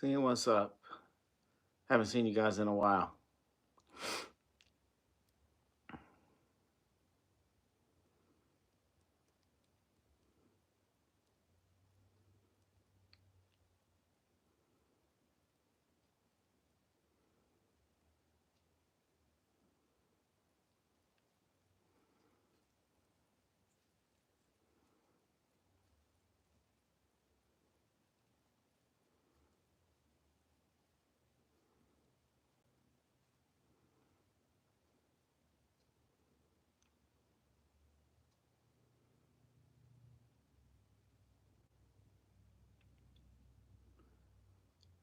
Seeing what's up. Haven't seen you guys in a while.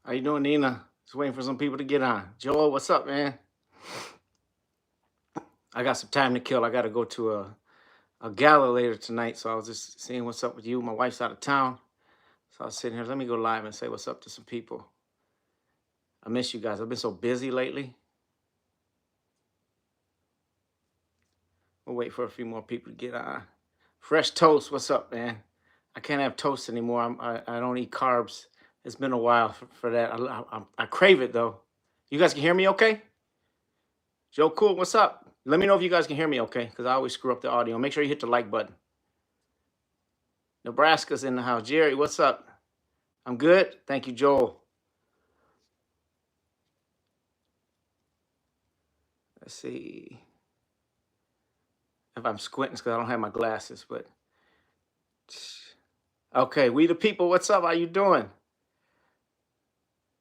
How you doing, Nina? Just waiting for some people to get on. Joel, what's up, man? I got some time to kill. I got to go to a gala later tonight, so I was just seeing what's up with you. My wife's out of town, so I was sitting here. Let me go live and say what's up to some people. I miss you guys. I've been so busy lately. We'll wait for a few more people to get on. Fresh toast, what's up, man? I can't have toast anymore. I don't eat carbs. It's been a while for that. I crave it though. You guys can hear me okay? Joe Cool, what's up? Let me know if you guys can hear me okay, because I always screw up the audio. Make sure you hit the like button. Nebraska's in the house. Jerry, what's up? I'm good. Thank you, Joel. Let's see if I'm squinting because I don't have my glasses, but okay, we the people, what's up? How you doing?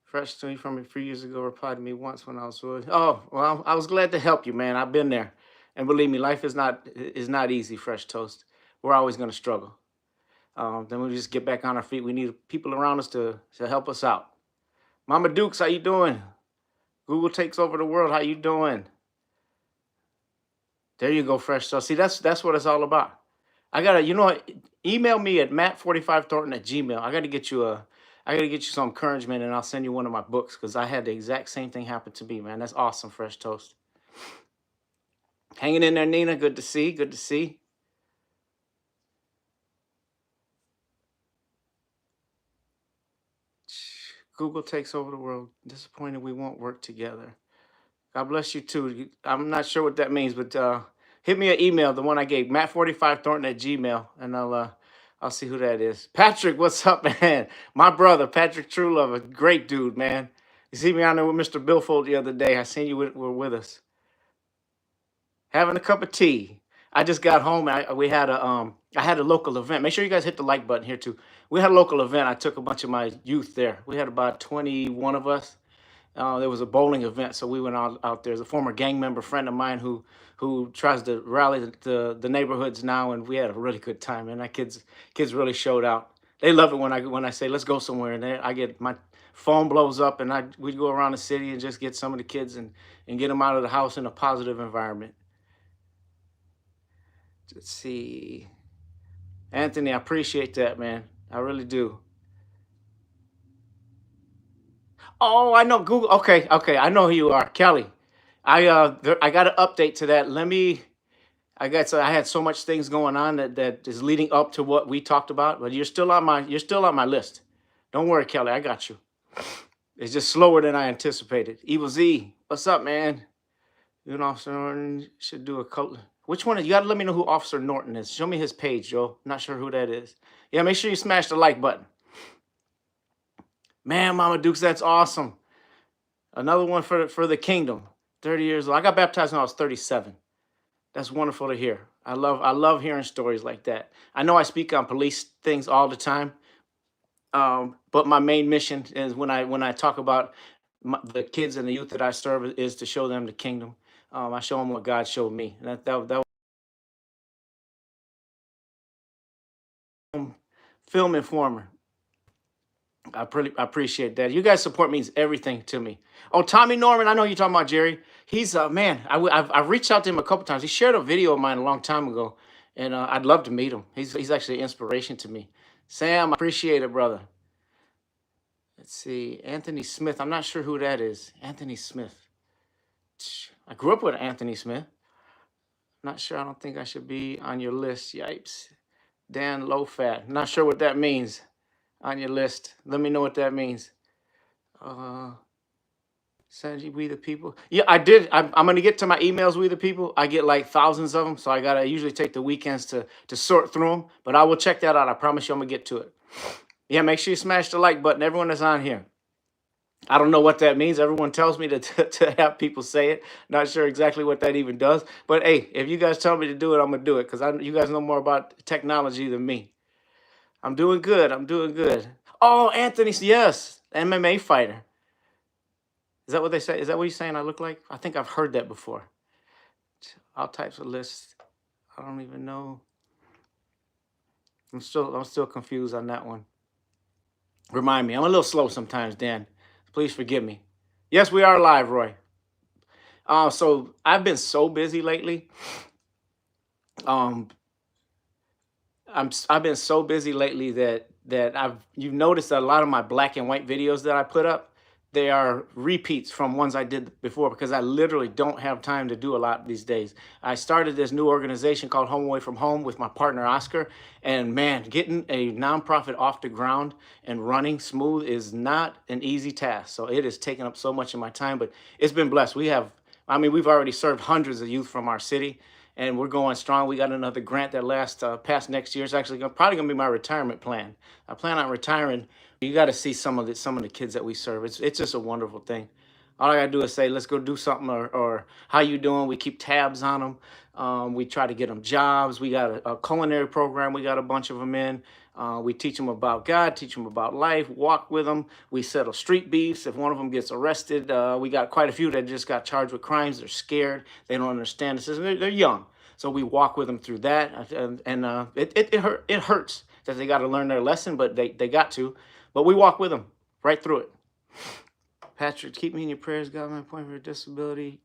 Fresh to me from a few years ago replied to me once when I was oh, well, I was glad to help you, man. I've been there. And believe me, life is not easy, Fresh Toast. We're always gonna struggle. Then we just get back on our feet. We need people around us to help us out. Mama Dukes, how you doing? Google takes over the world. How you doing? There you go, Fresh Toast. See, that's what it's all about. I gotta, email me at matt45thornton@gmail. I gotta get you some encouragement, and I'll send you one of my books because I had the exact same thing happen to me, man. That's awesome, Fresh Toast. Hanging in there, Nina. Good to see. Good to see. Google takes over the world. Disappointed we won't work together. God bless you too. I'm not sure what that means, but hit me an email, the one I gave, matt45thornton@gmail, and I'll see who that is. Patrick, what's up, man? My brother, Patrick Truelove, a great dude, man. You see me on there with Mr. Billfold the other day. I seen you were with us. Having a cup of tea. I just got home. I had a local event. Make sure you guys hit the like button here too. We had a local event. I took a bunch of my youth there. We had about 21 of us. There was a bowling event, so we went out there. There's a former gang member friend of mine who tries to rally the neighborhoods now, and we had a really good time. And that kids really showed out. They love it when I say let's go somewhere, and I get my phone blows up, and we go around the city and just get some of the kids and get them out of the house in a positive environment. Let's see, Anthony, I appreciate that, man. I really do. Oh, I know Google. Okay, I know who you are, Kelly. I got an update to that. I had so much things going on that is leading up to what we talked about, but you're still on my list. Don't worry, Kelly, I got you. It's just slower than I anticipated. Evil Z, what's up, man? You know, Officer Norton should do a couple. Which one? You got to let me know who Officer Norton is. Show me his page, Joe. Not sure who that is. Yeah, make sure you smash the like button. Man, Mama Dukes, that's awesome. Another one for the kingdom. 30 years old. I got baptized when I was 37. That's wonderful to hear. I love hearing stories like that. I know I speak on police things all the time, but my main mission is when I talk about the kids and the youth that I serve is to show them the kingdom. I show them what God showed me. And that film informer. I appreciate that. You guys' support means everything to me. Oh, Tommy Norman, I know you're talking about Jerry. He's man. I've reached out to him a couple times. He shared a video of mine a long time ago, and I'd love to meet him. He's actually an inspiration to me. Sam, I appreciate it, brother. Let's see, Anthony Smith. I'm not sure who that is. Anthony Smith. I grew up with Anthony Smith. Not sure. I don't think I should be on your list. Yipes. Dan Lowfat. Not sure what that means. On your list. Let me know what that means. Uh, Sanji, we the people. Yeah, I did. I'm gonna get to my emails. We the people. I get like thousands of them, so I gotta usually take the weekends to sort through them. But I will check that out. I promise you, I'm gonna get to it. Yeah, make sure you smash the like button. Everyone that's on here. I don't know what that means. Everyone tells me to have people say it. Not sure exactly what that even does. But hey, if you guys tell me to do it, I'm gonna do it because you guys know more about technology than me. I'm doing good. I'm doing good. Oh, Anthony, yes, MMA fighter. Is that what they say? Is that what you're saying I look like? I think I've heard that before. All types of lists. I don't even know. I'm still confused on that one. Remind me. I'm a little slow sometimes, Dan. Please forgive me. Yes, we are live, Roy. So I've been so busy lately. Um, I've been so busy lately that you've noticed that a lot of my black and white videos that I put up, they are repeats from ones I did before because I literally don't have time to do a lot these days. I started this new organization called Home Away from Home with my partner Oscar, and man, getting a nonprofit off the ground and running smooth is not an easy task. So it has taken up so much of my time, but it's been blessed. We've already served hundreds of youth from our city, and we're going strong. We got another grant that lasts past next year. It's actually probably gonna be my retirement plan. I plan on retiring. You got to see some of the kids that we serve. It's just a wonderful thing. All I gotta do is say, let's go do something, or how you doing? We keep tabs on them. We try to get them jobs. We got a culinary program. We got a bunch of them in. We teach them about God, teach them about life, walk with them. We settle street beefs. If one of them gets arrested, we got quite a few that just got charged with crimes. They're scared. They don't understand the system. They're young. So we walk with them through that. It hurts that they got to learn their lesson, but they got to. But we walk with them right through it. Patrick, keep me in your prayers. Got my point for disability.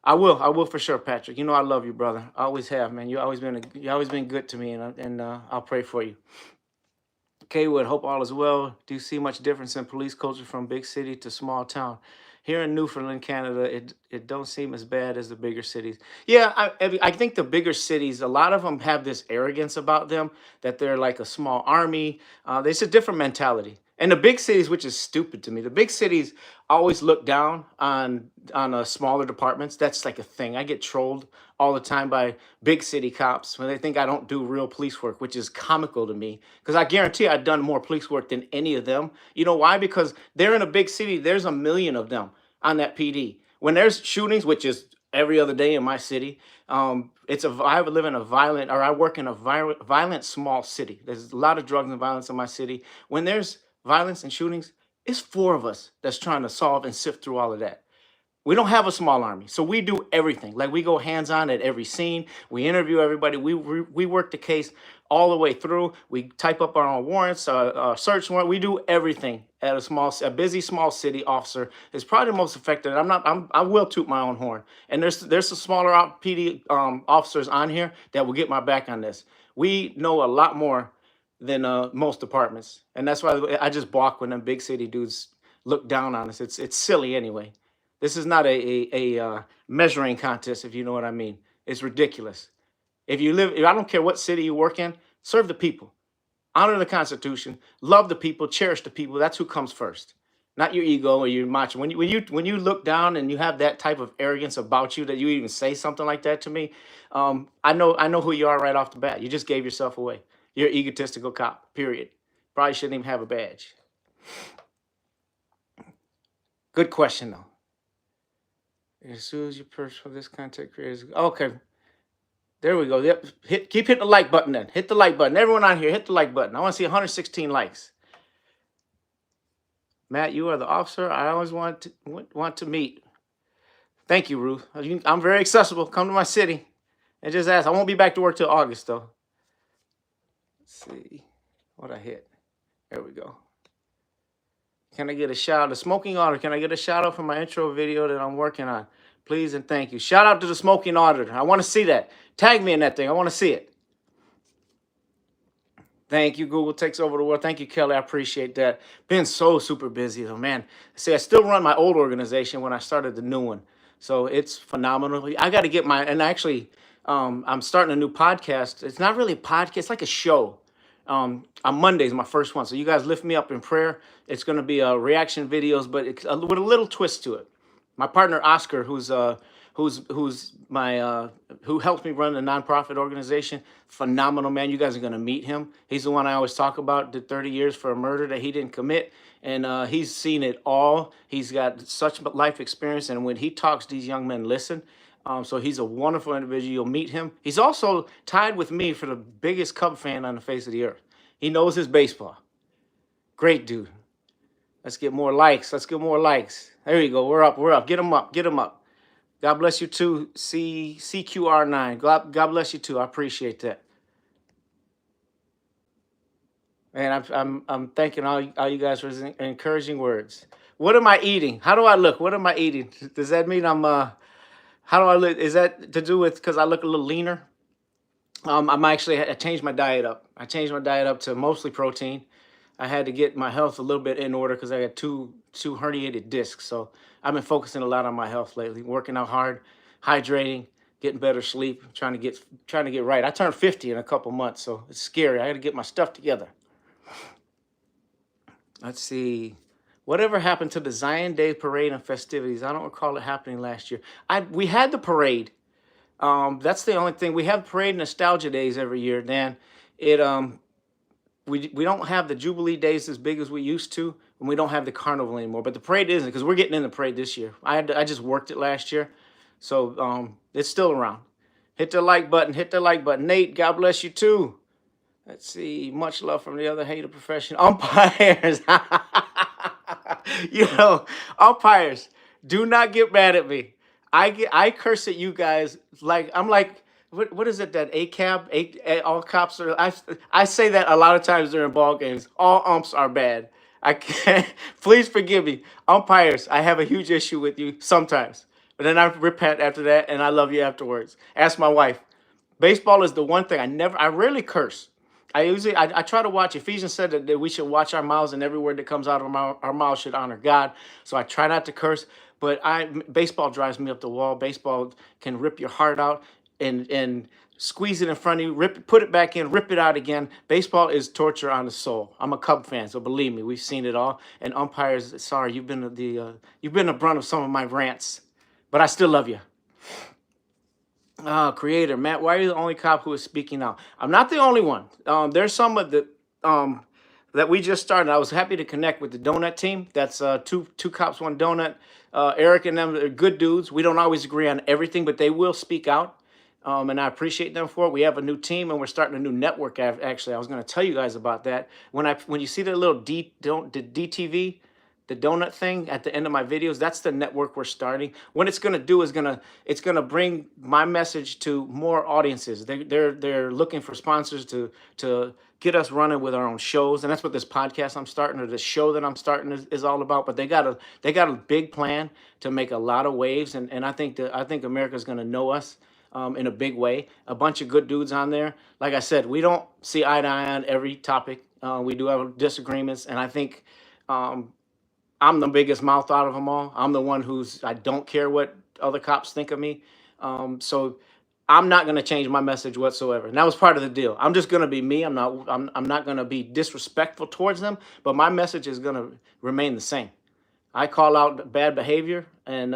I will for sure, Patrick. You know I love you, brother. I always have, man. You always been good to me, and I'll pray for you. Kaywood, hope all is well. Do you see much difference in police culture from big city to small town? Here in Newfoundland, Canada, it don't seem as bad as the bigger cities. Yeah, I think the bigger cities, a lot of them have this arrogance about them that they're like a small army. There's a different mentality. And the big cities, which is stupid to me, the big cities always look down on smaller departments. That's like a thing. I get trolled all the time by big city cops when they think I don't do real police work, which is comical to me because I guarantee I've done more police work than any of them. You know why? Because they're in a big city. There's a million of them on that PD. When there's shootings, which is every other day in my city, I live in a violent, or I work in a violent small city. There's a lot of drugs and violence in my city. When there's violence and shootings, it's four of us that's trying to solve and sift through all of that. We don't have a small army, so we do everything. Like we go hands on at every scene. We interview everybody. We work the case all the way through. We type up our own warrants, search warrant. We do everything at a busy small city. Officer is probably the most effective. I will toot my own horn. And there's some smaller PD officers on here that will get my back on this. We know a lot more than most departments, and that's why I just balk when them big city dudes look down on us. It's silly anyway. This is not a measuring contest, if you know what I mean. It's ridiculous. If I don't care what city you work in, serve the people, honor the Constitution, love the people, cherish the people. That's who comes first, not your ego or your macho. When you look down and you have that type of arrogance about you that you even say something like that to me, I know who you are right off the bat. You just gave yourself away. You're an egotistical cop. Period. Probably shouldn't even have a badge. Good question though. As soon as you purchase for this content creators, okay. There we go. Yep. Keep hitting the like button then. Hit the like button. Everyone on here, hit the like button. I want to see 116 likes. Matt, you are the officer I always want to meet. Thank you, Ruth. I'm very accessible. Come to my city and just ask. I won't be back to work till August though. Let's see what I hit. There we go. Can I get a shout out? The Smoking Auditor. Can I get a shout out for my intro video that I'm working on? Please and thank you. Shout out to the Smoking Auditor. I want to see that. Tag me in that thing. I want to see it. Thank you. Google takes over the world. Thank you, Kelly. I appreciate that. Been so super busy though, man. See, I still run my old organization when I started the new one. So it's phenomenal. I got to get I'm starting a new podcast. It's not really a podcast. It's like a show. On Mondays, my first one. So you guys lift me up in prayer. It's going to be reaction videos, but it's, with a little twist to it. My partner Oscar, who's my who helps me run a nonprofit organization, phenomenal man. You guys are going to meet him. He's the one I always talk about. Did 30 years for a murder that he didn't commit, and he's seen it all. He's got such life experience, and when he talks, these young men listen. So he's a wonderful individual. You'll meet him. He's also tied with me for the biggest Cub fan on the face of the earth. He knows his baseball. Great dude. Let's get more likes. Let's get more likes. There you go. We're up. We're up. Get him up. Get him up. God bless you too, CQR9. God bless you too. I appreciate that. And I'm thanking all you guys for encouraging words. What am I eating? How do I look? What am I eating? Does that mean I'm how do I look? Is that to do with because I look a little leaner? I changed my diet up. I changed my diet up to mostly protein. I had to get my health a little bit in order because I got two herniated discs. So I've been focusing a lot on my health lately, working out hard, hydrating, getting better sleep, trying to get right. I turned 50 in a couple months, so it's scary. I got to get my stuff together. Let's see. Whatever happened to the Zion Day parade and festivities? I don't recall it happening last year. We had the parade. That's the only thing. We have parade nostalgia days every year, Dan. We don't have the Jubilee days as big as we used to, and we don't have the carnival anymore. But the parade isn't, because we're getting in the parade this year. I just worked it last year, so it's still around. Hit the like button. Hit the like button. Nate, God bless you too. Let's see. Much love from the other hater profession. Umpires. Umpires, do not get mad at me. I curse at you guys like I'm like, what is it that all cops are? I say that a lot of times during ball games. All umps are bad. I can't. Please forgive me, umpires. I have a huge issue with you sometimes, but then I repent after that, and I love you afterwards. Ask my wife. Baseball is the one thing I rarely curse. I try to watch. Ephesians said that we should watch our mouths, and every word that comes out of our mouths should honor God. So I try not to curse, but baseball drives me up the wall. Baseball can rip your heart out and squeeze it in front of you, put it back in, rip it out again. Baseball is torture on the soul. I'm a Cub fan, so believe me, we've seen it all. And umpires, sorry, you've been the brunt of some of my rants, but I still love you. Creator Matt, why are you the only cop who is speaking out? I'm not the only one. There's some of the that we just started. I was happy to connect with the donut team. That's two cops, one donut. Eric and them are good dudes. We don't always agree on everything, but they will speak out. And I appreciate them for it. We have a new team, and we're starting a new network. Actually, I was going to tell you guys about that. When you see the little DTV, the donut thing at the end of my videos, that's the network we're starting. What it's going to do is it's going to bring my message to more audiences. They're looking for sponsors to get us running with our own shows, and that's what this podcast I'm starting, or the show that I'm starting is all about. But they got a big plan to make a lot of waves, and I think America's going to know us in a big way. A bunch of good dudes on there. Like I said, we don't see eye to eye on every topic. We do have disagreements, and I think I'm the biggest mouth out of them all. I'm the one I don't care what other cops think of me. So I'm not going to change my message whatsoever. And that was part of the deal. I'm just going to be me. I'm not going to be disrespectful towards them, but my message is going to remain the same. I call out bad behavior, and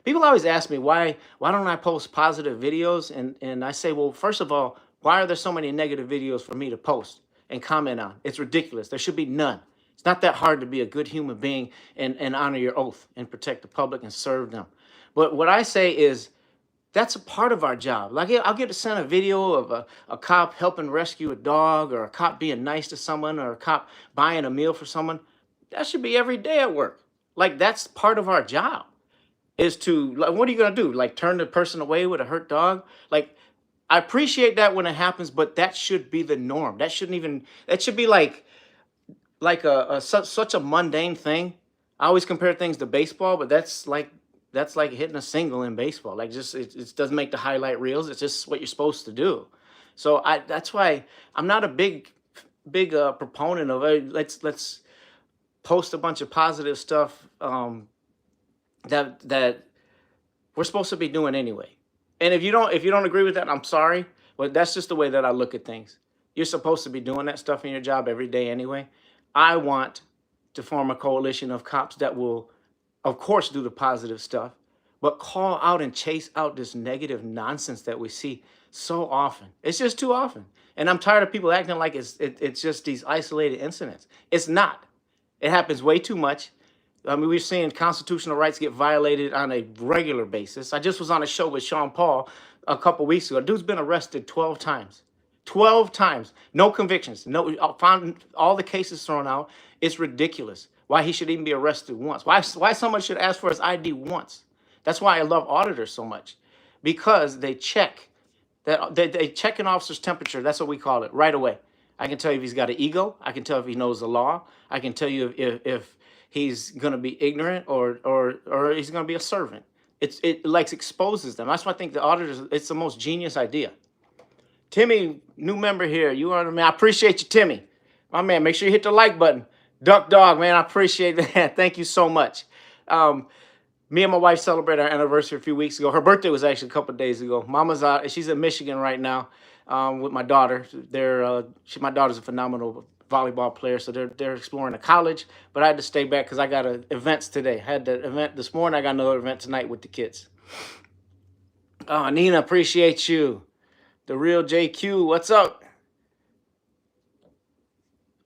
people always ask me why don't I post positive videos? And I say, well, first of all, why are there so many negative videos for me to post and comment on? It's ridiculous. There should be none. It's not that hard to be a good human being and honor your oath and protect the public and serve them. But what I say is that's a part of our job. Like, I'll get to send a video of a cop helping rescue a dog, or a cop being nice to someone, or a cop buying a meal for someone. That should be every day at work. Like, that's part of our job, is to, like, what are you going to do? Like, turn the person away with a hurt dog? Like, I appreciate that when it happens, but that should be the norm. That should be like such a mundane thing. I always compare things to baseball, but that's like hitting a single in baseball. Like, just it doesn't make the highlight reels. It's just what you're supposed to do. So that's why I'm not a big proponent of it. Let's post a bunch of positive stuff that we're supposed to be doing anyway. And if you don't agree with that, I'm sorry, but that's just the way that I look at things. You're supposed to be doing that stuff in your job every day anyway. I want to form a coalition of cops that will, of course, do the positive stuff, but call out and chase out this negative nonsense that we see so often. It's just too often. And I'm tired of people acting like it's just these isolated incidents. It's not. It happens way too much. I mean, we're seeing constitutional rights get violated on a regular basis. I just was on a show with Sean Paul a couple weeks ago. Dude's been arrested 12 times. 12 times. No convictions. No, found all the cases thrown out. It's ridiculous. Why he should even be arrested once. Why someone should ask for his ID once. That's why I love auditors so much. Because they check that they check an officer's temperature. That's what we call it, right away. I can tell you if he's got an ego. I can tell if he knows the law. I can tell you if he's going to be ignorant or he's going to be a servant. It like exposes them. That's why I think the auditors, it's the most genius idea. Timmy, new member here. You are, man. I appreciate you, Timmy. My man, make sure you hit the like button. Duck Dog, man, I appreciate that. Thank you so much. Me and my wife celebrated our anniversary a few weeks ago. Her birthday was actually a couple of days ago. Mama's out. She's in Michigan right now with my daughter. My daughter's a phenomenal volleyball player, so they're exploring a college. But I had to stay back because I got events today. I had the event this morning. I got another event tonight with the kids. Nina, appreciate you. The real JQ, what's up?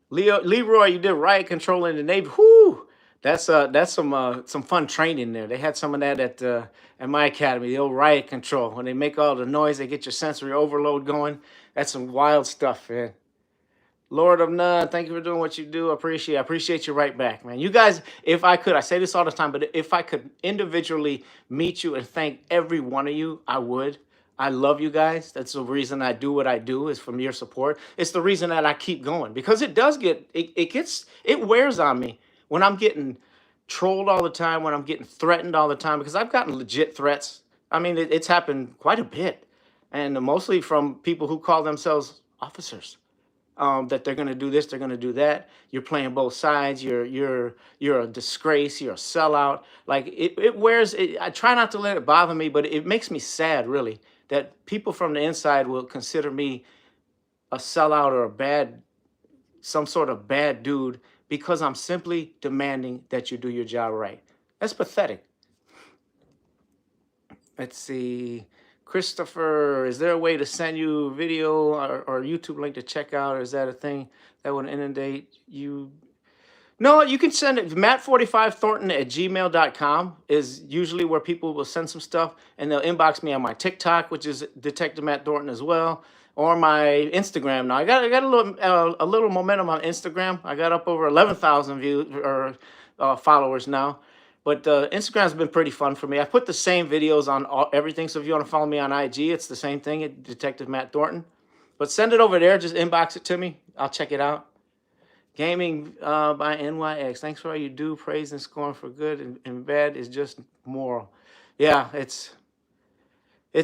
Leroy, you did riot control in the Navy. Whoo! That's some fun training there. They had some of that at my academy, the old riot control. When they make all the noise, they get your sensory overload going. That's some wild stuff, man. Lord of None, thank you for doing what you do. I appreciate you right back, man. You guys, if I could, I say this all the time, but if I could individually meet you and thank every one of you, I would. I love you guys. That's the reason I do what I do, is from your support. It's the reason that I keep going, because it does it wears on me when I'm getting trolled all the time, when I'm getting threatened all the time, because I've gotten legit threats. I mean, it's happened quite a bit, and mostly from people who call themselves officers. That they're going to do this, they're going to do that. You're playing both sides. You're a disgrace. You're a sellout. Like it wears. I try not to let it bother me, but it makes me sad, really, that people from the inside will consider me a sellout or some sort of bad dude, because I'm simply demanding that you do your job right. That's pathetic. Let's see. Christopher, is there a way to send you video or YouTube link to check out? Or is that a thing that would inundate you? No, you can send it. Matt45Thornton@gmail.com is usually where people will send some stuff, and they'll inbox me on my TikTok, which is Detective Matt Thornton as well, or my Instagram. Now I got a little momentum on Instagram. I got up over 11,000 views or followers now. But Instagram's been pretty fun for me. I put the same videos on everything. So if you want to follow me on IG, it's the same thing, at Detective Matt Thornton. But send it over there. Just inbox it to me. I'll check it out. Gaming by NYX. Thanks for all you do. Praise and scorn for good and bad is just moral. Yeah, it's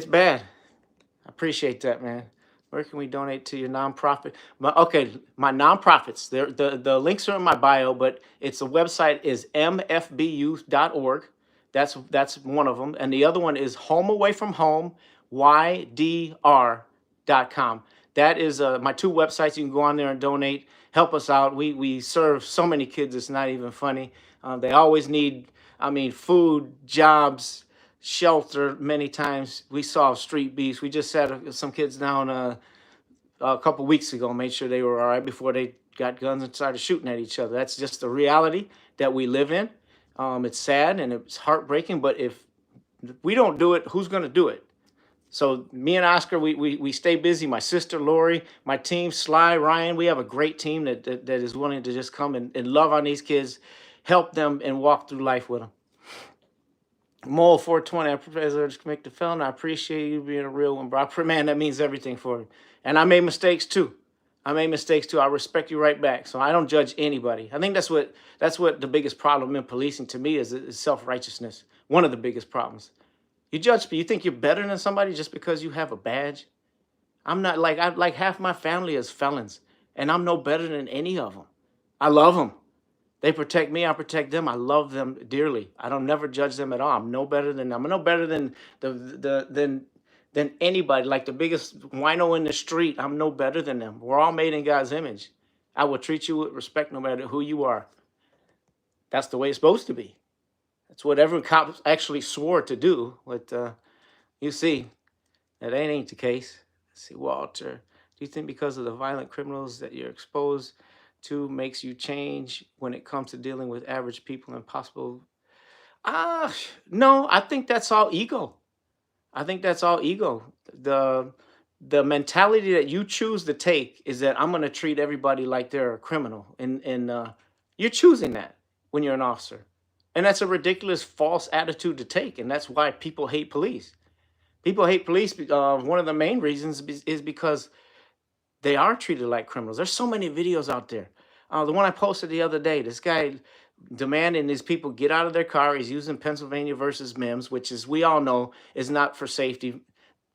bad. I appreciate that, man. Where can we donate to your nonprofit? My nonprofits. The links are in my bio, but the website is mfbyouth.org. That's one of them, and the other one is Home Away from Home, ydr.com. That is my two websites. You can go on there and donate. Help us out. We serve so many kids. It's not even funny. They always need, food, jobs, shelter. Many times we saw street beefs. We just sat some kids down a couple weeks ago, made sure they were all right before they got guns and started shooting at each other. That's just the reality that we live in. It's sad and it's heartbreaking, but if we don't do it, who's going to do it? So me and Oscar, we stay busy. My sister, Lori, my team, Sly, Ryan, we have a great team that is willing to just come and love on these kids, help them, and walk through life with them. Mole 420, I professor to commit the felon. I appreciate you being a real one, bro. Man, that means everything for me. And I made mistakes too. I respect you right back. So I don't judge anybody. I think that's what the biggest problem in policing to me is self-righteousness. One of the biggest problems. You judge people. You think you're better than somebody just because you have a badge. I'm not like half my family is felons, and I'm no better than any of them. I love them. They protect me, I protect them. I love them dearly. I don't never judge them at all. I'm no better than them. I'm no better than than anybody. Like the biggest wino in the street, I'm no better than them. We're all made in God's image. I will treat you with respect no matter who you are. That's the way it's supposed to be. That's what every cop actually swore to do. But you see, that ain't the case. Let's see, Walter. Do you think because of the violent criminals that you're exposed to makes you change when it comes to dealing with average people and possible? No, I think that's all ego. I think that's all ego. The mentality that you choose to take is that I'm going to treat everybody like they're a criminal, and you're choosing that when you're an officer, and that's a ridiculous, false attitude to take, and that's why people hate police. People hate police. One of the main reasons is because they are treated like criminals. There's so many videos out there. The one I posted the other day, this guy demanding these people get out of their car. He's using Pennsylvania versus Mims, which is, we all know, is not for safety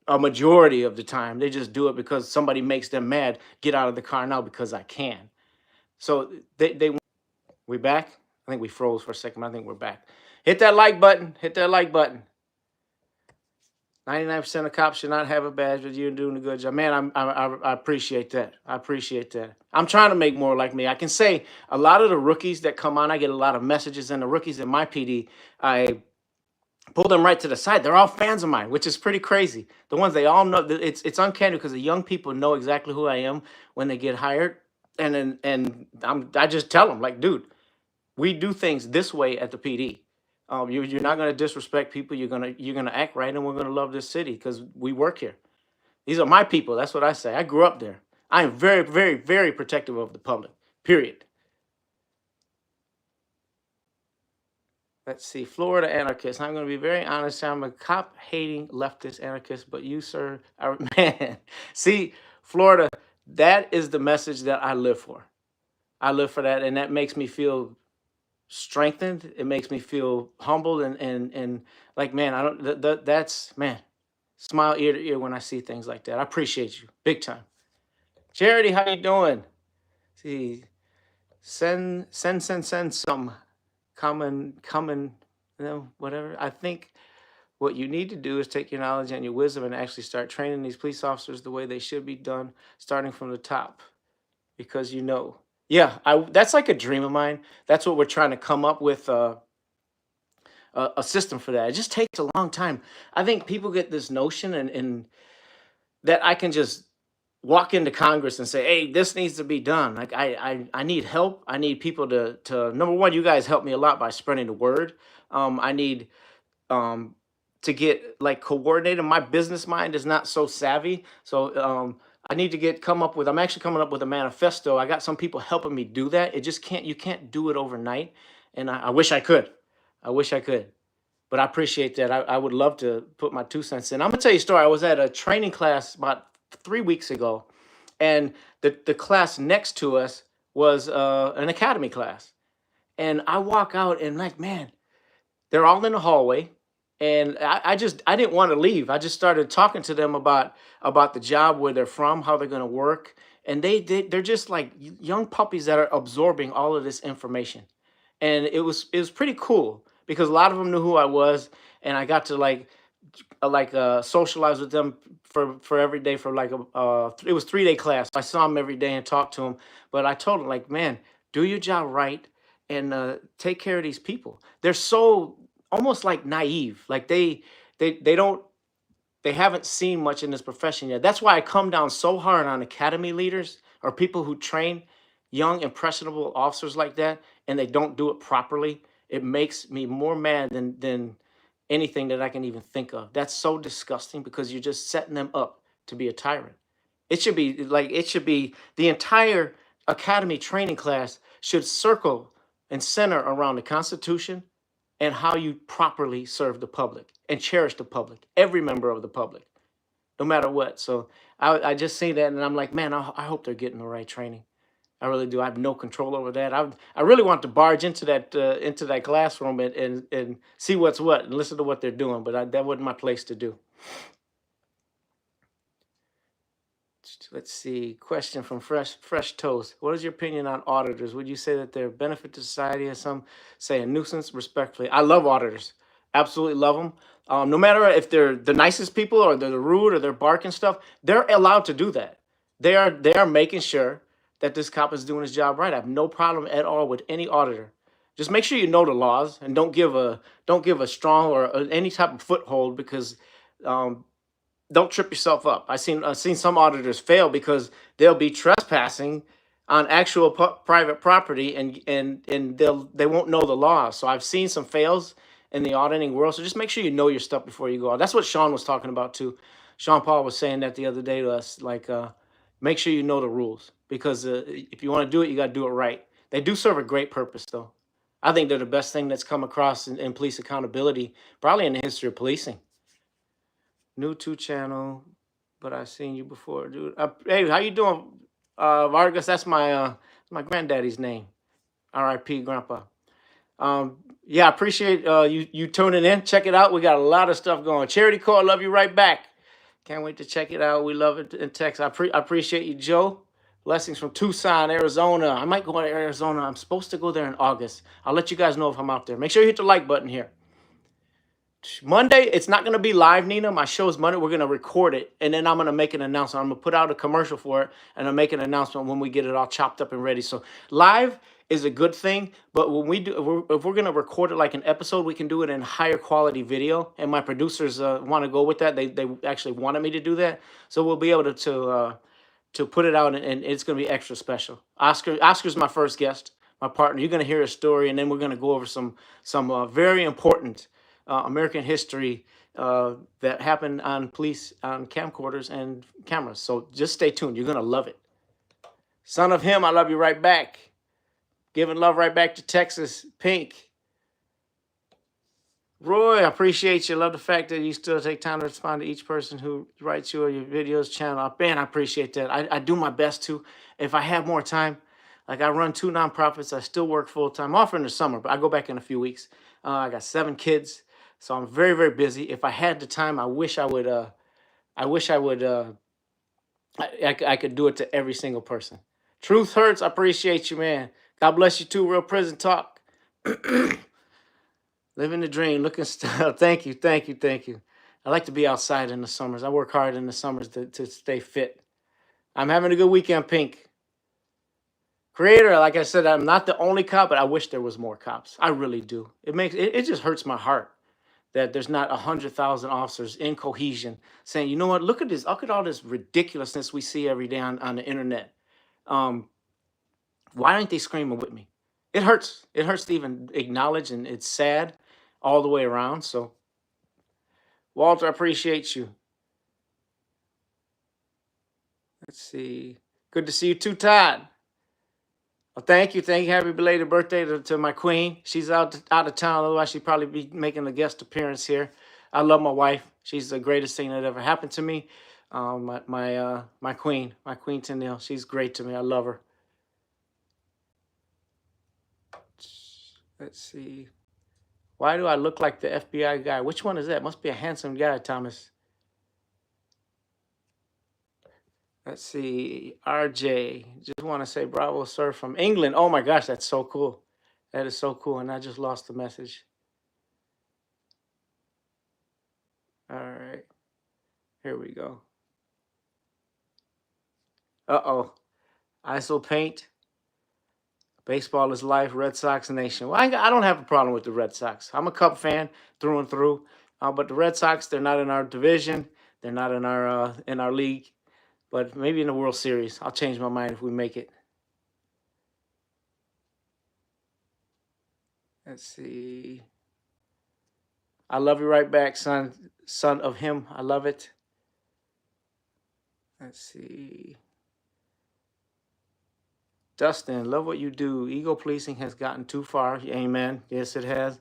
a majority of the time. They just do it because somebody makes them mad. Get out of the car now because I can. So we back? I think we froze for a second, but I think we're back. Hit that like button. Hit that like button. 99% of cops should not have a badge, but you're doing a good job. Man, I appreciate that. I appreciate that. I'm trying to make more like me. I can say a lot of the rookies that come on, I get a lot of messages, and the rookies in my PD, I pull them right to the side. They're all fans of mine, which is pretty crazy. The ones they all know, it's uncanny because the young people know exactly who I am when they get hired. I just tell them, like, dude, we do things this way at the PD. You're not going to disrespect people. You're gonna act right, and we're gonna love this city because we work here. These are my people. That's what I say. I grew up there. I am very, very, very protective of the public. Period. Let's see, Florida anarchist. I'm going to be very honest. I'm a cop-hating leftist anarchist, but you, sir, man. See, Florida, that is the message that I live for. I live for that, and that makes me feel strengthened. It makes me feel humbled, and like, man, I don't. That's, man. Smile ear to ear when I see things like that. I appreciate you, big time. Charity, how you doing? See, send some coming, whatever. I think what you need to do is take your knowledge and your wisdom and actually start training these police officers the way they should be done, starting from the top, because yeah, that's like a dream of mine. That's what we're trying to come up with. A system for that. It just takes a long time. I think people get this notion and that I can just walk into Congress and say, "Hey, this needs to be done." Like I need help. I need people to number one, you guys help me a lot by spreading the word. I need to get like coordinated. My business mind is not so savvy, so I need to come up with. I'm actually coming up with a manifesto. I got some people helping me do that. It just can't. You can't do it overnight, and I wish I could. I wish I could. But I appreciate that. I would love to put my 2 cents in. I'm gonna tell you a story. I was at a training class about 3 weeks ago, and the class next to us was an academy class. And I walk out and, like, man, they're all in the hallway, and I didn't want to leave. I just started talking to them about the job, where they're from, how they're gonna work, and they're just like young puppies that are absorbing all of this information, and it was pretty cool because a lot of them knew who I was, and I got to socialize with them for every day for like it was 3 day class. I saw them every day and talked to them, but I told them, like, man, do your job right and take care of these people. They're so almost like naive, like they don't they haven't seen much in this profession yet. That's why I come down so hard on academy leaders or people who train young, impressionable officers like that, and they don't do it properly. It makes me more mad than anything that I can even think of. That's so disgusting because you're just setting them up to be a tyrant. It should be the entire academy training class should circle and center around the Constitution and how you properly serve the public and cherish the public, every member of the public, no matter what. So I just see that and I'm like, man, I hope they're getting the right training. I really do. I have no control over that. I really want to barge into that classroom and see what's what and listen to what they're doing, but that wasn't my place to do. Let's see. Question from Fresh Toast. What is your opinion on auditors? Would you say that they're a benefit to society, or some say a nuisance? Respectfully, I love auditors. Absolutely love them. No matter if they're the nicest people or they're rude or they're barking stuff, they're allowed to do that. They are making sure that this cop is doing his job right. I have no problem at all with any auditor. Just make sure you know the laws and don't give a strong or any type of foothold because um, don't trip yourself up. I've seen some auditors fail because they'll be trespassing on actual private property and they won't know the law. So I've seen some fails in the auditing world. So just make sure you know your stuff before you go out. That's what Sean was talking about too. Sean Paul was saying that the other day to us, like make sure you know the rules because if you want to do it, you got to do it right. They do serve a great purpose though. I think they're the best thing that's come across in police accountability, probably in the history of policing. New to channel, but I've seen you before, dude. Hey, how you doing, Vargas? That's my granddaddy's name. R.I.P. Grandpa. Yeah, I appreciate you tuning in. Check it out. We got a lot of stuff going. Charity Call, love you right back. Can't wait to check it out. We love it in Texas. I appreciate you, Joe. Blessings from Tucson, Arizona. I might go to Arizona. I'm supposed to go there in August. I'll let you guys know if I'm out there. Make sure you hit the like button here. Monday, it's not going to be live, Nina. My show is Monday. We're going to record it, and then I'm going to make an announcement. I'm going to put out a commercial for it, and I'll make an announcement when we get it all chopped up and ready. So live is a good thing, but when we do, if we're going to record it like an episode, we can do it in higher quality video. And my producers want to go with that. They actually wanted me to do that, so we'll be able to put it out, and it's going to be extra special. Oscar's my first guest, my partner. You're going to hear a story, and then we're going to go over some very important American history that happened on police on camcorders and cameras. So just stay tuned. You're gonna love it. Son of him, I love you right back. Giving love right back to Texas. Pink. Roy, I appreciate you. Love the fact that you still take time to respond to each person who writes you or your videos channel. Man, I appreciate that. I do my best to. If I have more time, like I run 2 nonprofits, I still work full time, off in the summer, but I go back in a few weeks. I got 7 kids. So I'm very, very busy. If I had the time, I wish I would. I wish I would. I could do it to every single person. Truth hurts. I appreciate you, man. God bless you too. Real prison talk. Living the dream. Looking style. Thank you. Thank you. Thank you. I like to be outside in the summers. I work hard in the summers to stay fit. I'm having a good weekend, Pink. Creator, like I said, I'm not the only cop, but I wish there was more cops. I really do. It just hurts my heart that there's not 100,000 officers in cohesion saying, you know what, look at this, look at all this ridiculousness we see every day on the internet. Why aren't they screaming with me? It hurts. It hurts to even acknowledge, and it's sad all the way around. So, Walter, I appreciate you. Let's see. Good to see you too, Todd. Well, thank you. Thank you. Happy belated birthday to my queen. She's out of town. Otherwise, she'd probably be making a guest appearance here. I love my wife. She's the greatest thing that ever happened to me. My queen, Tennille. She's great to me. I love her. Let's see. Why do I look like the FBI guy? Which one is that? Must be a handsome guy, Thomas. Let's see. RJ. Just want to say bravo, sir, from England. Oh my gosh, that's so cool. That is so cool. And I just lost the message. All right. Here we go. Uh-oh. ISO paint. Baseball is life. Red Sox nation. Well, I don't have a problem with the Red Sox. I'm a Cub fan through and through. But the Red Sox, they're not in our division. They're not in our league. But maybe in the World Series. I'll change my mind if we make it. Let's see. I love you right back, son. Son of him. I love it. Let's see. Dustin, love what you do. Ego policing has gotten too far. Amen. Yes, it has.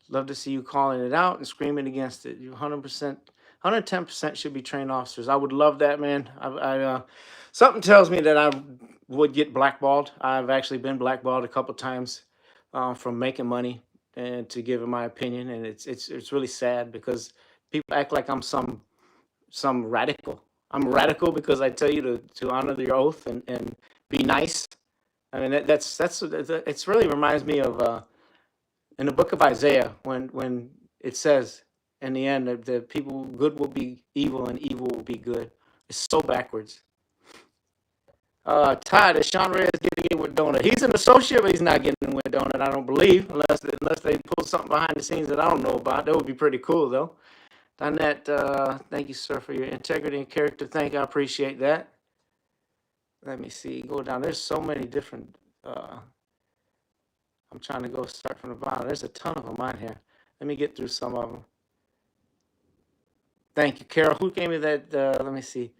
Love to see you calling it out and screaming against it. You 100%, 110% should be trained officers. I would love that, man. Something tells me that I would get blackballed. I've actually been blackballed a couple times from making money and to giving my opinion, and it's really sad because people act like I'm some radical. I'm radical because I tell you to honor your oath and be nice. I mean it's really reminds me of in the book of Isaiah when it says in the end that the people, good will be evil and evil will be good. It's so backwards. Todd, is Sean Reyes getting in with Donut? He's an associate, but he's not getting in with Donut, I don't believe, unless they pull something behind the scenes that I don't know about. That would be pretty cool, though. Donette, thank you, sir, for your integrity and character. Thank you. I appreciate that. Let me see. Go down. There's so many different. I'm trying to go start from the bottom. There's a ton of them on here. Let me get through some of them. Thank you, Carol. Who gave me that? Let me see.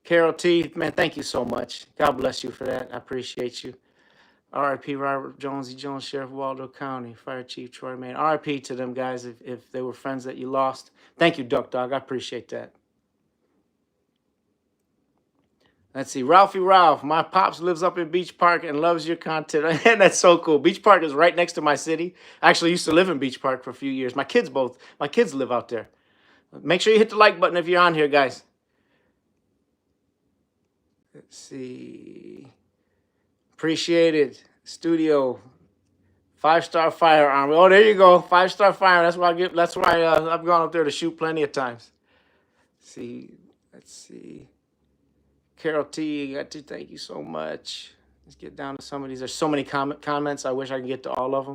Carol T. Man, thank you so much. God bless you for that. I appreciate you. R.I.P. Robert Jonesy Jones, Sheriff of Waldo County, Fire Chief Troy Main. R.I.P. to them guys if they were friends that you lost. Thank you, Duck Dog. I appreciate that. Let's see. Ralphie Ralph. My pops lives up in Beach Park and loves your content. And that's so cool. Beach Park is right next to my city. I actually used to live in Beach Park for a few years. My kids live out there. Make sure you hit the like button if you're on here, guys. Let's see. Appreciate it. Studio. 5-star firearm. Oh, there you go. 5-star firearm. That's why I've gone up there to shoot plenty of times. Let's see. Carol T. Got to thank you so much. Let's get down to some of these. There's so many comments. I wish I could get to all of them.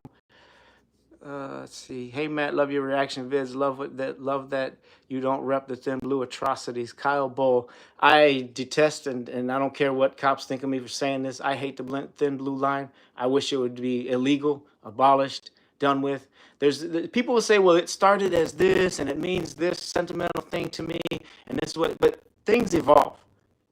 Let's see. Hey Matt, love your reaction vids. Love that you don't rep the thin blue atrocities. Kyle Bowl. I detest and I don't care what cops think of me for saying this. I hate the thin blue line. I wish it would be illegal, abolished, done with. People will say, well, it started as this and it means this sentimental thing to me and this what. But things evolve,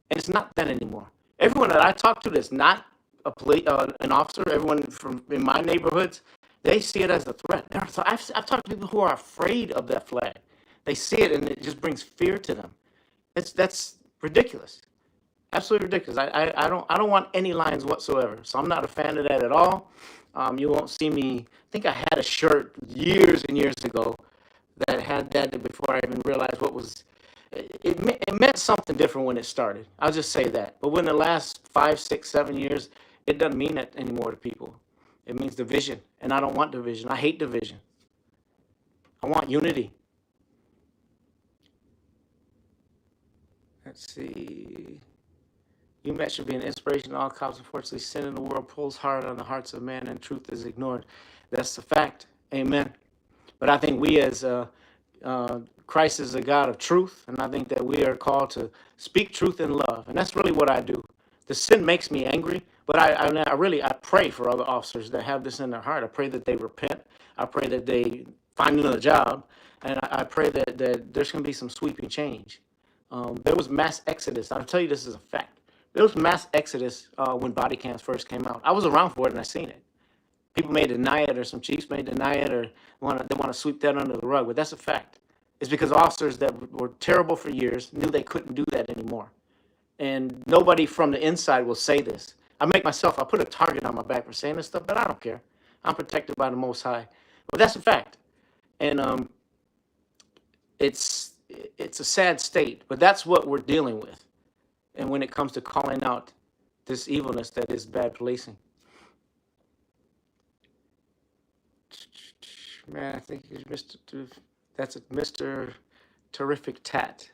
and it's not that anymore. Everyone that I talk to that's not an officer, everyone from in my neighborhoods, they see it as a threat. So I've talked to people who are afraid of that flag. They see it and it just brings fear to them. That's ridiculous. Absolutely ridiculous. I don't want any lines whatsoever. So I'm not a fan of that at all. You won't see me. I think I had a shirt years and years ago that had that before I even realized what was. It meant something different when it started. I'll just say that. But when the last 5, 6, 7 years, it doesn't mean that anymore to people. It means division, and I don't want division. I hate division. I want unity. Let's see. You, Matt, should be an inspiration to all cops. Unfortunately, sin in the world pulls hard on the hearts of man, and truth is ignored. That's the fact. Amen. But I think we as Christ is a God of truth, and I think that we are called to speak truth in love, and that's really what I do. The sin makes me angry, but I pray for other officers that have this in their heart. I pray that they repent. I pray that they find another job, and I pray that there's going to be some sweeping change. There was mass exodus. I'll tell you this is a fact. There was mass exodus when body cams first came out. I was around for it, and I seen it. People may deny it, or some chiefs may deny it, or they want to sweep that under the rug, but that's a fact. It's because officers that were terrible for years knew they couldn't do that anymore. And nobody from the inside will say this. I put a target on my back for saying this stuff, but I don't care. I'm protected by the Most High. But that's a fact. And it's a sad state, but that's what we're dealing with. And when it comes to calling out this evilness that is bad policing. Man, I think that's a Mr. Terrific Tat.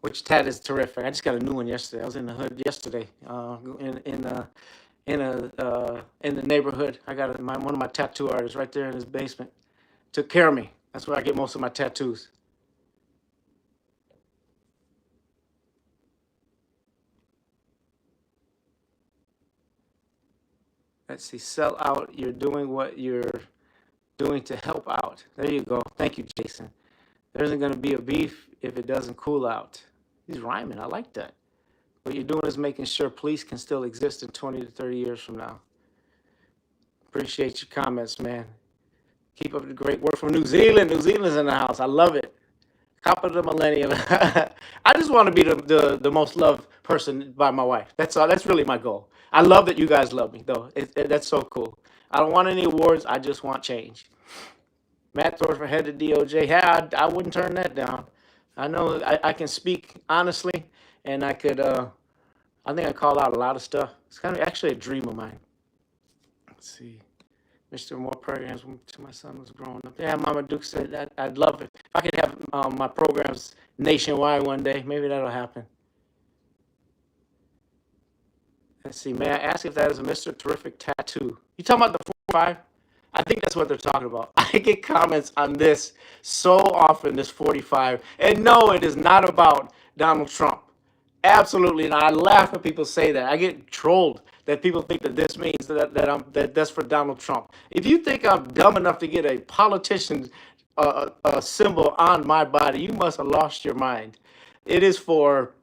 Which tat is terrific. I just got a new one yesterday. I was in the hood yesterday, in the neighborhood. I got one of my tattoo artists right there in his basement. Took care of me. That's where I get most of my tattoos. Let's see. Sell out. You're doing what you're doing to help out. There you go. Thank you, Jason. There isn't going to be a beef if it doesn't cool out. He's rhyming. I like that. What you're doing is making sure police can still exist in 20 to 30 years from now. Appreciate your comments, man. Keep up the great work from New Zealand. New Zealand's in the house. I love it. Cop of the millennium. I just want to be the most loved person by my wife. That's all. That's really my goal. I love that you guys love me, though. That's so cool. I don't want any awards. I just want change. Matt Thornton for head of DOJ. Yeah, I wouldn't turn that down. I know I can speak honestly, and I could, I think I call out a lot of stuff. It's kind of actually a dream of mine. Let's see. Mr. More programs to my son was growing up. Yeah, Mama Duke said that I'd love it. If I could have my programs nationwide one day, maybe that'll happen. Let's see. May I ask if that is a Mr. Terrific tattoo? You talking about the 45? I think that's what they're talking about. I get comments on this so often, this 45. And no, it is not about Donald Trump. Absolutely not. I laugh when people say that. I get trolled that people think that this means that that's for Donald Trump. If you think I'm dumb enough to get a politician's a symbol on my body, you must have lost your mind. It is for,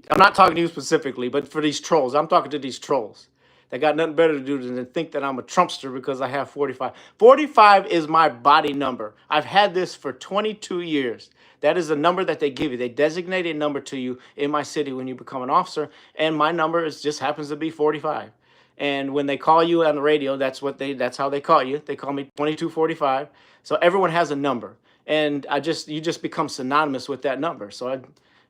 I'm not talking to you specifically, but for these trolls. I'm talking to these trolls that got nothing better to do than to think that I'm a Trumpster because I have 45. 45 is my body number. I've had this for 22 years. That is the number that they give you. They designate a number to you in my city when you become an officer, and my number just happens to be 45. And when they call you on the radio, that's how they call you. They call me 2245. So everyone has a number, and you just become synonymous with that number. So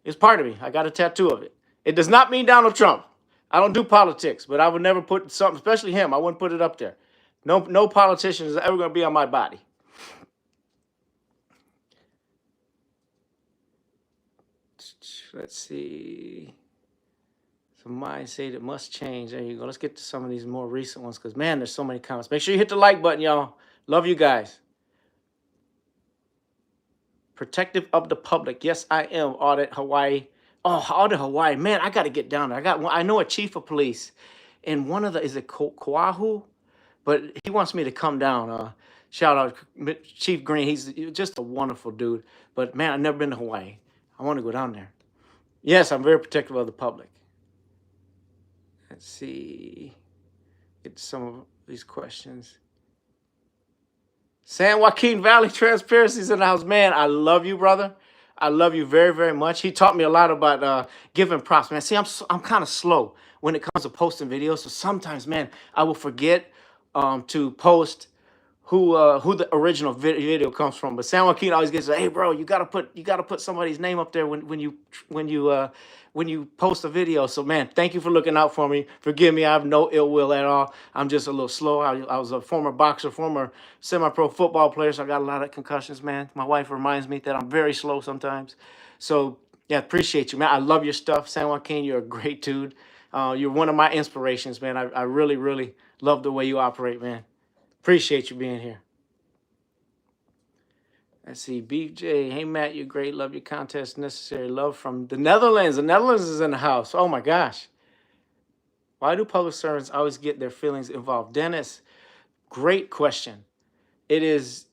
it's part of me. I got a tattoo of it. It does not mean Donald Trump. I don't do politics, but I would never put something, especially him. I wouldn't put it up there. No politician is ever going to be on my body. Let's see. Some minds say it must change. There you go. Let's get to some of these more recent ones because, man, there's so many comments. Make sure you hit the like button, y'all. Love you guys. Protective of the public. Yes, I am. Audit Hawaii. Oh, Audit Hawaii. Man, I got to get down there. I know a chief of police, and one of the, is it Koahu? But he wants me to come down. Shout out Chief Green. He's just a wonderful dude. But, man, I've never been to Hawaii. I want to go down there. Yes, I'm very protective of the public. Let's see. Get some of these questions. San Joaquin Valley Transparency's in the house. Man, I love you, brother. I love you very, very much. He taught me a lot about giving props, man. See, I'm kind of slow when it comes to posting videos. So sometimes, man, I will forget to post who the original video comes from. But San Joaquin always gets, hey, bro, you gotta put somebody's name up there when you post a video. So, man, thank you for looking out for me. Forgive me, I have no ill will at all. I'm just a little slow. I was a former boxer, former semi-pro football player, so I got a lot of concussions, man. My wife reminds me that I'm very slow sometimes. So, yeah, appreciate you, man. I love your stuff, San Joaquin. You're a great dude. You're one of my inspirations, man. I really, really love the way you operate, man. Appreciate you being here. Let's see, BJ. Hey, Matt, you're great. Love your contest. Necessary love from the Netherlands. The Netherlands is in the house. Oh, my gosh. Why do public servants always get their feelings involved? Dennis, great question. It is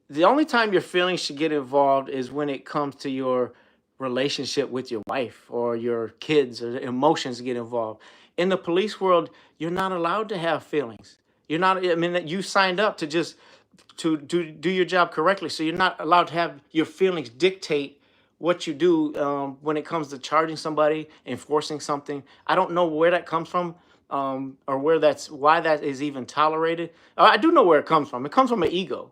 the only time your feelings should get involved is when it comes to your relationship with your wife or your kids, or the emotions get involved. In the police world, you're not allowed to have feelings. You're not, I mean, you signed up to just to do your job correctly. So you're not allowed to have your feelings dictate what you do when it comes to charging somebody, enforcing something. I don't know where that comes from or why that is even tolerated. I do know where it comes from. It comes from an ego.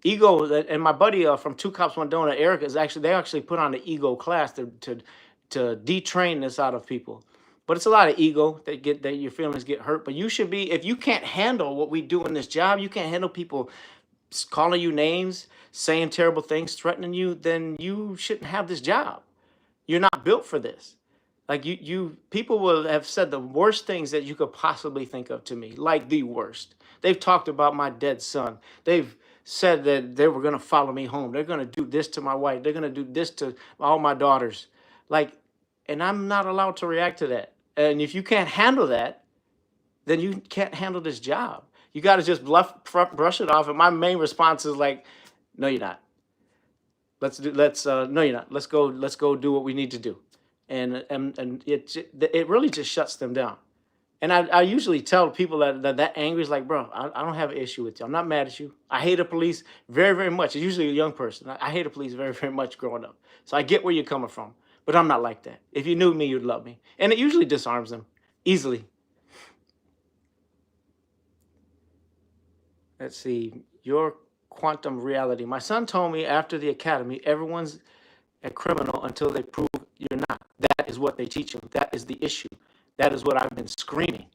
And my buddy from Two Cops One Donut, Eric, they actually put on the ego class to detrain this out of people. But it's a lot of ego that your feelings get hurt. But you should be, if you can't handle what we do in this job, you can't handle people calling you names, saying terrible things, threatening you, then you shouldn't have this job. You're not built for this. Like people will have said the worst things that you could possibly think of to me, like the worst. They've talked about my dead son. They've said that they were going to follow me home. They're going to do this to my wife. They're going to do this to all my daughters. And I'm not allowed to react to that. And if you can't handle that, then you can't handle this job. You got to just brush it off. And my main response is like, no, you're not. No, you're not. Let's go do what we need to do. And it really just shuts them down. And I usually tell people that angry is like, bro, I don't have an issue with you. I'm not mad at you. I hate the police very, very much. It's usually a young person. I hate the police very, very much growing up. So I get where you're coming from. But I'm not like that. If you knew me, you'd love me. And it usually disarms them easily. Let's see. Your quantum reality. My son told me after the academy, everyone's a criminal until they prove you're not. That is what they teach him. That is the issue. That is what I've been screaming.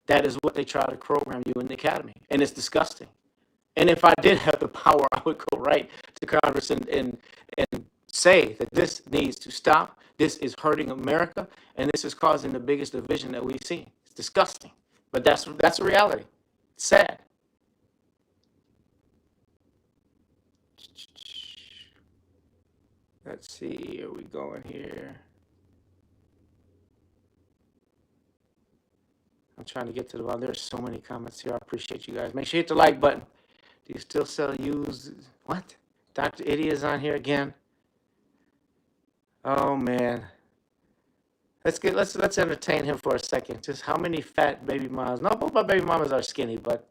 That is what they try to program you in the academy, and it's disgusting. And if I did have the power, I would go right to Congress and say that this needs to stop. This is hurting America, and this is causing the biggest division that we've seen. It's disgusting, but that's a reality. It's sad. Let's see, are we going here? I'm trying to get to the bottom. There's so many comments here. I appreciate you guys. Make sure you hit the like button. Do you still sell used? What? Dr. Idiot is on here again. Oh man. Let's entertain him for a second. Just how many fat baby mamas? No, both my baby mamas are skinny, but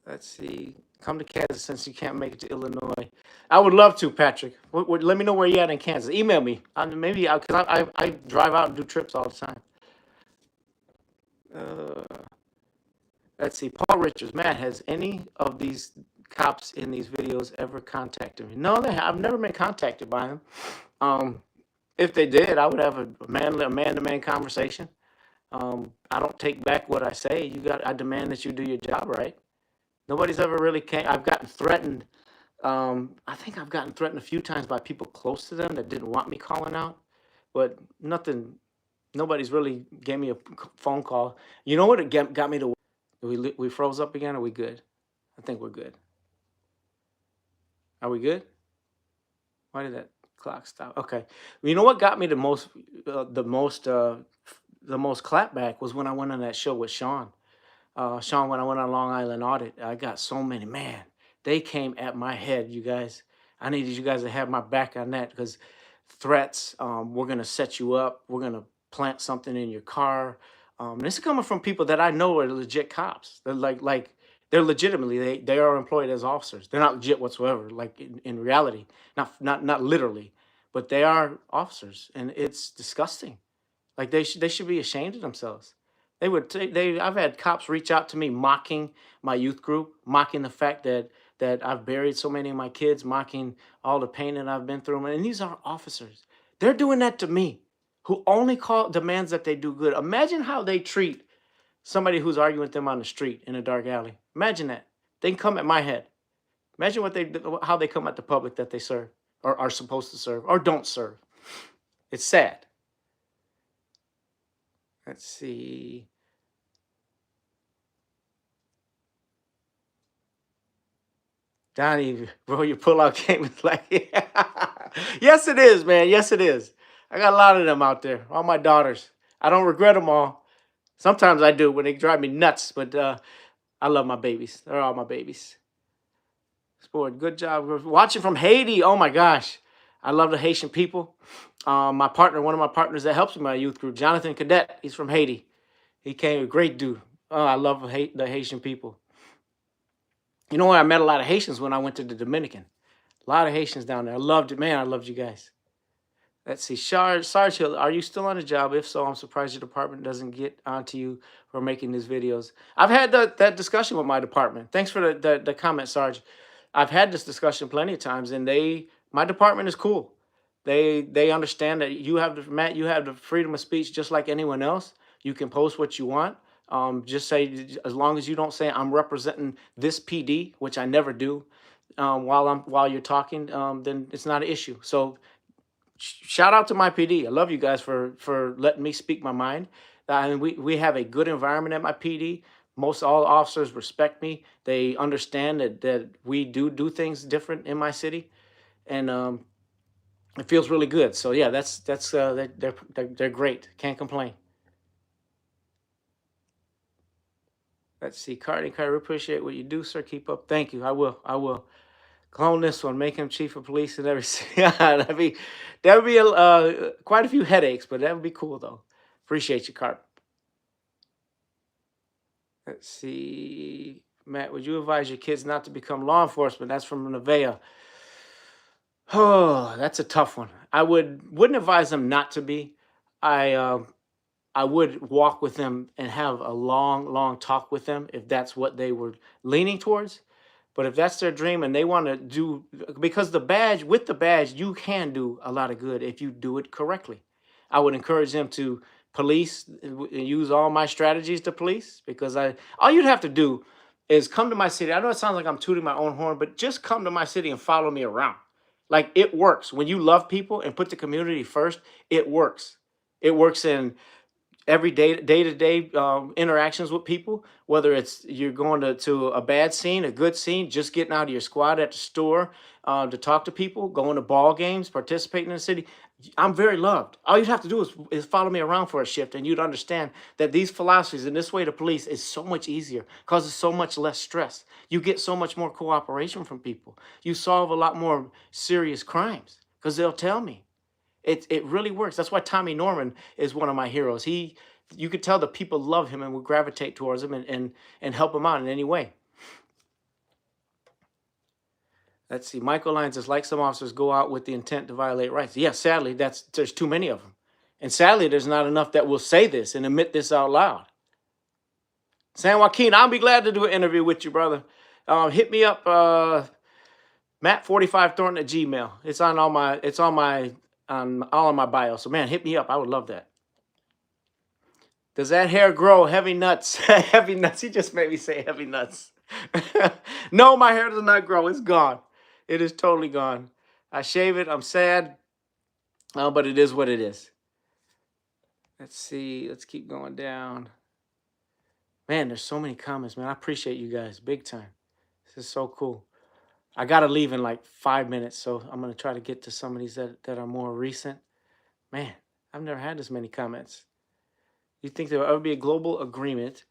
let's see. Come to Kansas since you can't make it to Illinois. I would love to, Patrick. Let me know where you're at in Kansas. Email me. Maybe because I drive out and do trips all the time. Let's see. Paul Richards. Matt, has any of these cops in these videos ever contacted me? No, I've never been contacted by them. If they did, I would have a man-to-man conversation. I don't take back what I say. I demand that you do your job right. Nobody's ever really came. I've gotten threatened. I think I've gotten threatened a few times by people close to them that didn't want me calling out, but nothing. Nobody's really gave me a phone call. You know what? It got me to. We froze up again. Are we good? I think we're good. Are we good? Why did that clock stop? Okay. You know what got me the most clapback was when I went on that show with Sean. Sean, when I went on Long Island Audit, I got so many, man, they came at my head, you guys. I needed you guys to have my back on that because threats, we're going to set you up. We're going to plant something in your car. This is coming from people that I know are legit cops. They're they're legitimately, they are employed as officers. They're not legit whatsoever, like in reality, not literally, but they are officers, and it's disgusting. Like they should be ashamed of themselves. I've had cops reach out to me mocking my youth group, mocking the fact that I've buried so many of my kids, mocking all the pain that I've been through. And these are officers. They're doing that to me, who only demands that they do good. Imagine how they treat somebody who's arguing with them on the street in a dark alley. Imagine that. They can come at my head. Imagine how they come at the public that they serve or are supposed to serve or don't serve. It's sad. Let's see. Donnie, bro, your pullout game is like, yes, it is, man. Yes, it is. I got a lot of them out there. All my daughters. I don't regret them all. Sometimes I do when they drive me nuts, but I love my babies. They're all my babies. Sport, good job. Watching from Haiti. Oh my gosh. I love the Haitian people. One of my partners that helps in my youth group, Jonathan Cadet, he's from Haiti. He came, a great dude. Oh, I love the Haitian people. You know what? I met a lot of Haitians when I went to the Dominican. A lot of Haitians down there. I loved it. Man, I loved you guys. Let's see. Sarge Hill, are you still on the job? If so, I'm surprised your department doesn't get onto you for making these videos. I've had that discussion with my department. Thanks for the comment, Sarge. I've had this discussion plenty of times, and my department is cool. They understand that you have the freedom of speech just like anyone else. You can post what you want. Just say, as long as you don't say I'm representing this PD, which I never do, while you're talking, then it's not an issue. So shout out to my PD. I love you guys for letting me speak my mind. And we have a good environment at my PD. Most all officers respect me. They understand that we do things different in my city, and it feels really good. So yeah, they're great. Can't complain. Let's see, Cardi, I appreciate what you do, sir. Keep up. Thank you. I will. Clone this one. Make him chief of police in every city. that'd be quite a few headaches, but that would be cool though. Appreciate you, Cart. Let's see, Matt. Would you advise your kids not to become law enforcement? That's from Nevaeh. Oh, that's a tough one. I wouldn't advise them not to be. I would walk with them and have a long talk with them if that's what they were leaning towards. But if that's their dream and they want to do, because with the badge, you can do a lot of good if you do it correctly. I would encourage them to police, use all my strategies to police, because all you'd have to do is come to my city. I know it sounds like I'm tooting my own horn, but just come to my city and follow me around. Like, it works. When you love people and put the community first, it works. It works in every day-to-day interactions with people, whether it's you're going to a bad scene, a good scene, just getting out of your squad at the store to talk to people, going to ball games, participating in the city. I'm very loved. All you'd have to do is follow me around for a shift, and you'd understand that these philosophies and this way to police is so much easier, causes so much less stress. You get so much more cooperation from people. You solve a lot more serious crimes because they'll tell me. It really works. That's why Tommy Norman is one of my heroes. You could tell the people love him and would gravitate towards him and help him out in any way. Let's see. Michael Lyons says, like some officers go out with the intent to violate rights. Yeah, sadly, there's too many of them. And sadly, there's not enough that will say this and admit this out loud. San Joaquin, I'll be glad to do an interview with you, brother. Hit me up, Matt45Thornton at Gmail. It's on all of my bio. So, man, hit me up. I would love that. Does that hair grow? Heavy nuts. Heavy nuts. He just made me say heavy nuts. No, my hair does not grow. It's gone. It is totally gone. I shave it. I'm sad. But it is what it is. Let's see. Let's keep going down. Man, there's so many comments, man. I appreciate you guys big time. This is so cool. I got to leave in like 5 minutes, so I'm going to try to get to some of these that are more recent. Man, I've never had this many comments. You think there will ever be a global agreement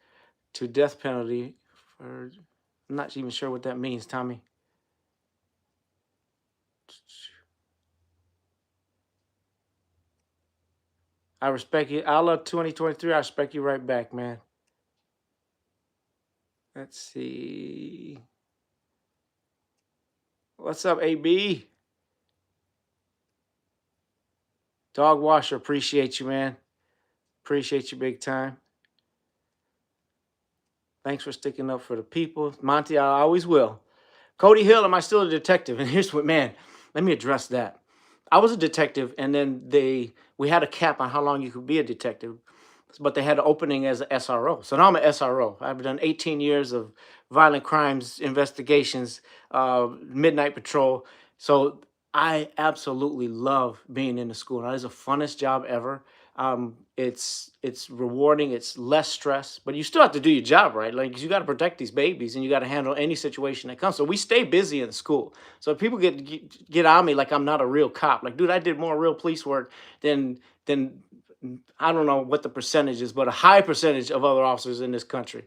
to death penalty for... I'm not even sure what that means, Tommy. I respect you. Allah 2023, I respect you right back, man. Let's see. What's up, AB? Dog Washer, appreciate you, man. Appreciate you big time. Thanks for sticking up for the people. Monty, I always will. Cody Hill, am I still a detective? And here's what, man, let me address that. I was a detective, and then we had a cap on how long you could be a detective, but they had an opening as an SRO. So now I'm an SRO. I've done 18 years of violent crimes investigations, midnight patrol. So I absolutely love being in the school. Now, it's the funnest job ever. It's rewarding. It's less stress, but you still have to do your job, right? Like, you got to protect these babies, and you got to handle any situation that comes. So we stay busy in school. So if people get on me like I'm not a real cop, like, dude, I did more real police work than I don't know what the percentage is, but a high percentage of other officers in this country.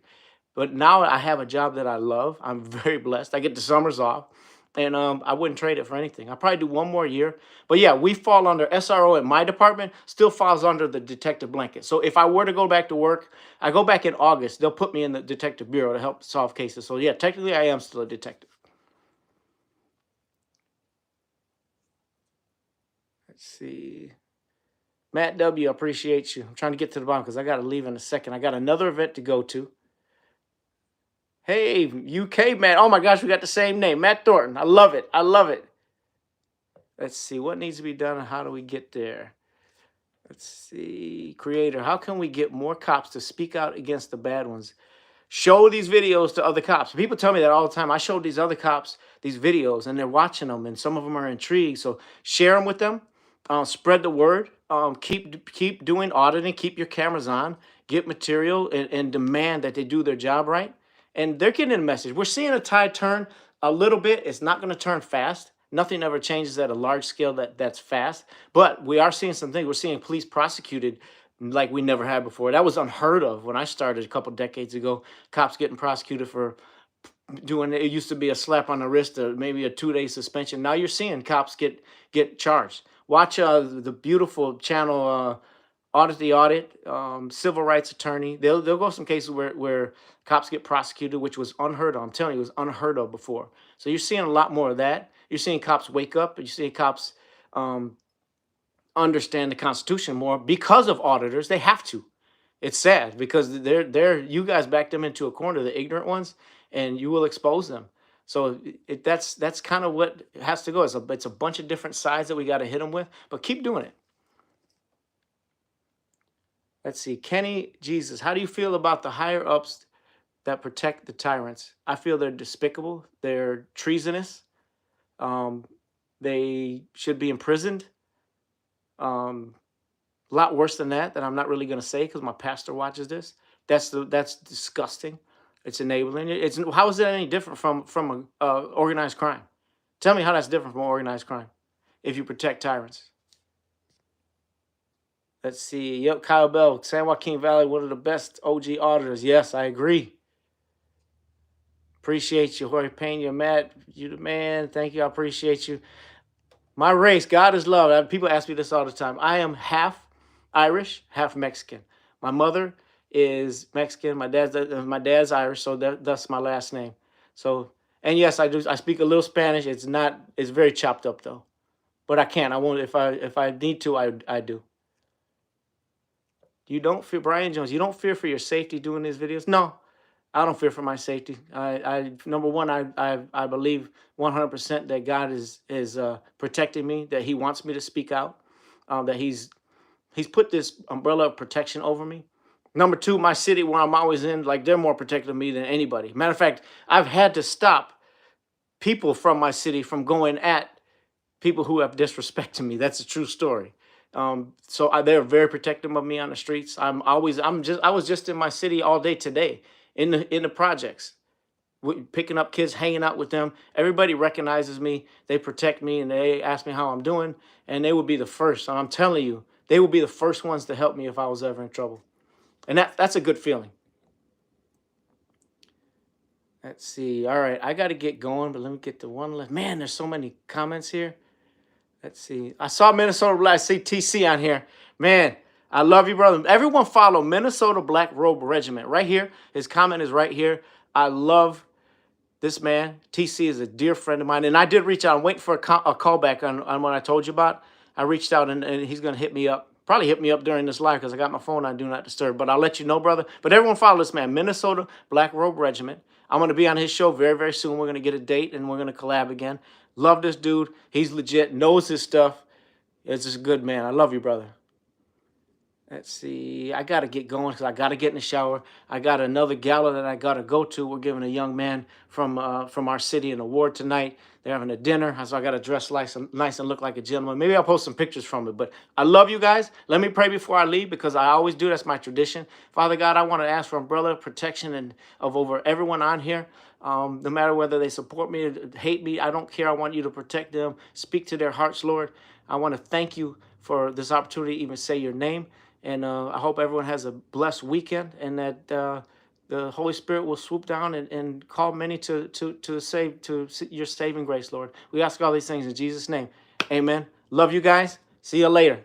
But now I have a job that I love. I'm very blessed. I get the summers off. And I wouldn't trade it for anything. I'll probably do one more year. But yeah, we fall under SRO in my department, still falls under the detective blanket. So if I were to go back to work, I go back in August, they'll put me in the detective bureau to help solve cases. So yeah, technically I am still a detective. Let's see. Matt W, I appreciate you. I'm trying to get to the bottom because I got to leave in a second. I got another event to go to. Hey, UK Matt. Oh my gosh, we got the same name. Matt Thornton. I love it. I love it. Let's see. What needs to be done and how do we get there? Let's see. Creator, how can we get more cops to speak out against the bad ones? Show these videos to other cops. People tell me that all the time. I showed these other cops these videos, and they're watching them, and some of them are intrigued. So share them with them. Spread the word. Keep doing auditing. Keep your cameras on. Get material and demand that they do their job right. And they're getting a message. We're seeing a tide turn a little bit. It's not going to turn fast. Nothing ever changes at a large scale that's fast. But we are seeing some things. We're seeing police prosecuted like we never had before. That was unheard of when I started a couple decades ago. Cops getting prosecuted for doing it. It used to be a slap on the wrist or maybe a 2-day suspension. Now you're seeing cops get charged. Watch the beautiful channel Audit the Audit, civil rights attorney. They'll go some cases where cops get prosecuted, which was unheard of. I'm telling you, it was unheard of before. So you're seeing a lot more of that. You're seeing cops wake up. You're seeing cops understand the Constitution more because of auditors. They have to. It's sad because you guys back them into a corner, the ignorant ones, and you will expose them. So that's kind of what has to go. It's a bunch of different sides that we got to hit them with, but keep doing it. Let's see. Kenny Jesus, how do you feel about the higher ups that protect the tyrants? I feel they're despicable. They're treasonous. Um, they should be imprisoned. A lot worse than that I'm not really going to say because my pastor watches this. That's disgusting. It's enabling. It's how is that any different from a organized crime? Tell me how that's different from organized crime if you protect tyrants. Let's see. Yep, Kyle Bell, San Joaquin Valley, one of the best OG auditors. Yes, I agree. Appreciate you, Jorge Pena, Matt. You the man. Thank you. I appreciate you. My race, God is love. People ask me this all the time. I am half Irish, half Mexican. My mother is Mexican. My dad's Irish, so that's my last name. So, and yes, I do. I speak a little Spanish. It's not. It's very chopped up though, but I can. I won't. If I need to, I do. You don't fear, Brian Jones. You don't fear for your safety doing these videos? No, I don't fear for my safety. I number one, I believe 100% that God is protecting me. That He wants me to speak out. That He's put this umbrella of protection over me. Number two, my city where I'm always in, like they're more protected of me than anybody. Matter of fact, I've had to stop people from my city from going at people who have disrespected me. That's a true story. They're very protective of me on the streets. I was just in my city all day today in the projects, picking up kids, hanging out with them. Everybody recognizes me. They protect me and they ask me how I'm doing. And they will be the first. I'm telling you, they will be the first ones to help me if I was ever in trouble. And that's a good feeling. Let's see. All right, I got to get going, but let me get to one left. Man, there's so many comments here. Let's see. I saw Minnesota Black. I see TC on here. Man, I love you, brother. Everyone follow Minnesota Black Robe Regiment right here. His comment is right here. I love this man. TC is a dear friend of mine. And I did reach out. I'm waiting for a callback on what I told you about. I reached out, and he's going to hit me up. Probably hit me up during this live because I got my phone on Do Not Disturb. But I'll let you know, brother. But everyone follow this man, Minnesota Black Robe Regiment. I'm going to be on his show very, very soon. We're going to get a date, and we're going to collab again. Love this dude. He's legit, knows his stuff. It's just a good man. I love you, brother. Let's see. I got to get going because I got to get in the shower. I got another gala that I got to go to. We're giving a young man from our city an award tonight. They're having a dinner, so I got to dress nice and look like a gentleman. Maybe I'll post some pictures from it. But I love you guys. Let me pray before I leave because I always do. That's my tradition. Father God, I want to ask for umbrella protection and of over everyone on here. No matter whether they support me or hate me, I don't care. I want you to protect them. Speak to their hearts, Lord. I want to thank you for this opportunity to even say your name. And I hope everyone has a blessed weekend and that the Holy Spirit will swoop down and call many to your saving grace, Lord. We ask all these things in Jesus' name. Amen. Love you guys. See you later.